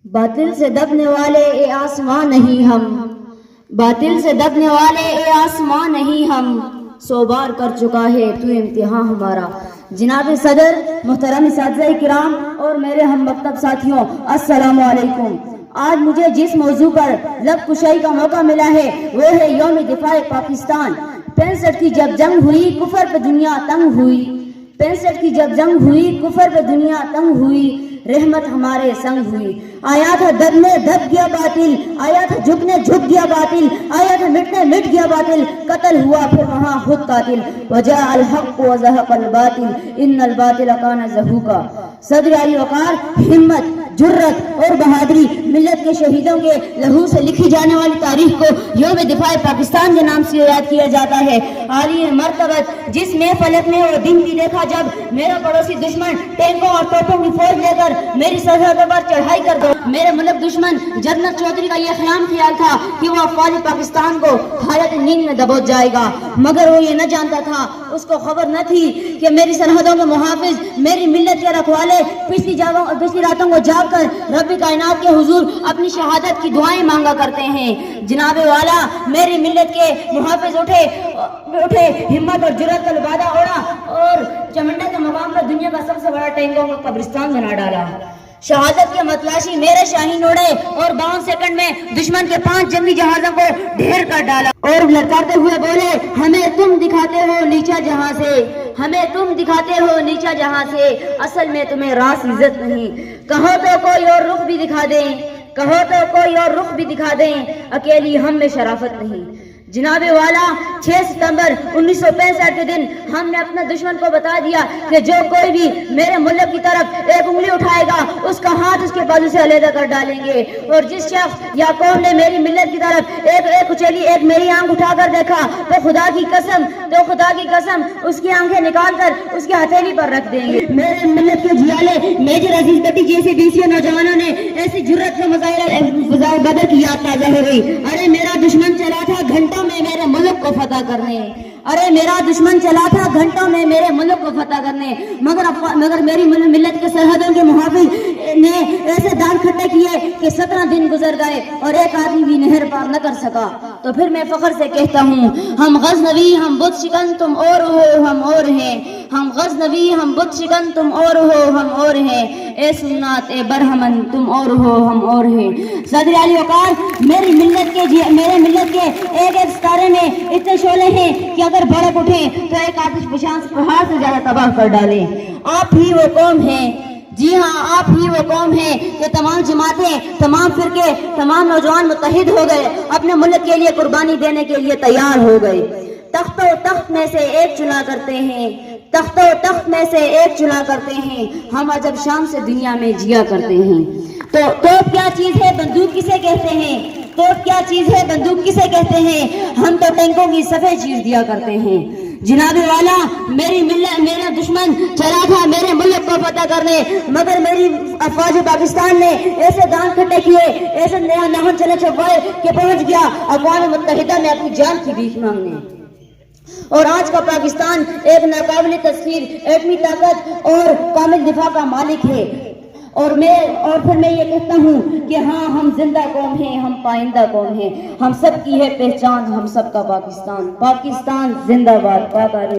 باطل سے دبنے والے اے آسمان نہیں ہم، باطل سے دبنے والے اے آسمان نہیں ہم، 100 بار کر چکا ہے تو امتحان ہمارا۔ جناب صدر، محترم اساتذہ کرام اور میرے ہم مکتب ساتھیوں، السلام علیکم۔ آج مجھے جس موضوع پر لب کشائی کا موقع ملا ہے وہ ہے یوم دفاع پاکستان۔ 65 کی جب جنگ ہوئی کفر پہ دنیا تنگ ہوئی، 65 کی جب جنگ ہوئی کفر پہ دنیا تنگ ہوئی، رحمت ہمارے سنگ ہوئی۔ آیا تھا دبنے دب گیا باطل، آیا تھا جھکنے جھک گیا باطل، آیا تھا مٹنے مٹ گیا باطل، قتل ہوا پھر وہاں خود قاتل۔ وجاء الحق وزهق الباطل ان الباطل كان زهوقا۔ صدر علی وقار، ہمت، جرت اور بہادری ملت کے شہیدوں کے لہو سے لکھی جانے والی تاریخ کو یوم دفاع پاکستان کے نام سے یاد کیا جاتا ہے۔ عالی مرتبت جس میں فلک نے وہ دن بھی دیکھا جب میرا پڑوسی دشمن ٹینکوں اور توپوں کی فوج لے کر میری سرحدوں پر چڑھائی کر دو۔ میرے ملک دشمن جنرل چودھری کا یہ خیال تھا کہ وہ افواج پاکستان کو حالت نیند میں دبوچ جائے گا، مگر وہ یہ نہ جانتا تھا، اس کو خبر نہ تھی کہ میری سرحدوں کے محافظ، میری ملت کے رکھوالے پچھلی راتوں کو جاگ کر رب کائنات کے حضور اپنی شہادت کی دعائیں مانگا کرتے ہیں۔ جناب والا، میری ملت کے محافظ اٹھے، ہمت اور جرات کا لبادہ اوڑھا اور چمنڈا کے مقام پر دنیا کا سب سے بڑا ٹینکوں کا قبرستان بنا ڈالا۔ شہادت کے متلاشی میرے شاہین اڑے اور 52 سیکنڈ میں دشمن کے 5 جنگی جہازوں کو ڈھیر کر ڈالا اور للکارتے ہوئے بولے، ہمیں تم دکھاتے ہو نیچا جہاں سے، ہمیں تم دکھاتے ہو نیچا جہاں سے، اصل میں تمہیں راس عزت نہیں۔ کہو تو کوئی اور رخ بھی دکھا دیں، کہو تو کوئی اور رخ بھی دکھا دیں، اکیلی ہم میں شرافت نہیں۔ جناب والا، 6 ستمبر 1965 کے دن ہم نے اپنے دشمن کو بتا دیا کہ جو کوئی بھی میرے ملک کی طرف ایک انگلی اٹھائے گا اس کا ہاتھ اس کے بازو سے علیحدہ کر ڈالیں گے، اور جس شخص یا قوم نے میری ملت کی طرف ایک اچھلی ایک میری آنکھ اٹھا کر دیکھا تو خدا کی قسم اس کی آنکھیں نکال کر اس کی ہتھیلی پر رکھ دیں گے۔ میرے ملت کے جیالے میجر عزیز گٹی جیسے 20 نوجوانوں نے ایسی جرت کا مظاہرہ بدر کی یاد تازہ ہو گئی۔ ارے میرا دشمن چلا تھا گھنٹوں میں میرے ملک کو فتح کرنے، ارے میرا دشمن چلا تھا گھنٹوں میں میرے ملک کو فتح کرنے، مگر میری ملت کے سرحدوں کے محافظ نے ایسے دان کھٹے کیے کہ 17 دن گزر گئے اور ایک آدمی بھی نہر پار نہ کر سکا۔ تو پھر میں فخر سے کہتا ہوں، ہم غزنوی ہم بت شکن تم اور ہو ہم اور ہیں، ہم غزنوی ہم بت شکن تم اور ہو ہم اور ہیں، اے سنات اے برہمن تم اور ہو ہم اور ہیں۔ صدر علی وقار، میرے ملت کے ایک ستارے میں اتنے شعلے ہیں کہ اگر بھڑک اٹھیں تو ایک آتش فشاں پہاڑ سے زیادہ تباہ کر ڈالیں۔ آپ ہی وہ قوم ہیں، جی ہاں آپ ہی وہ قوم ہے کہ تمام جماعتیں، تمام فرقے، تمام نوجوان متحد ہو گئے، اپنے ملک کے لیے قربانی دینے کے لیے تیار ہو گئے۔ تخت و تخت میں سے ایک چنا کرتے ہیں، تخت و تخت میں سے ایک چنا کرتے ہیں، ہم عجب شان سے دنیا میں جیا کرتے ہیں۔ تو توپ کیا چیز ہے، بندوق کسے کہتے ہیں؟ توپ کیا چیز ہے، بندوق کسے کہتے ہیں؟ ہم تو ٹینکوں کی صفیں چیر دیا کرتے ہیں۔ جناب والا، میرا دشمن چلا تھا میرے ملک کو فتح کرنے، مگر میری افواج پاکستان نے ایسے دان کھٹے کیے، ایسے نہن چلے چھپائے کہ پہنچ گیا اقوام متحدہ میں اپنی جان کی بھیک مانگنے۔ اور آج کا پاکستان ایک ناقابل تسخیر ایٹمی طاقت اور کامل دفاع کا مالک ہے۔ اور پھر میں یہ کہتا ہوں کہ ہاں ہم زندہ قوم ہیں، ہم پائندہ قوم ہیں، ہم سب کی ہے پہچان، ہم سب کا پاکستان، پاکستان زندہ باد۔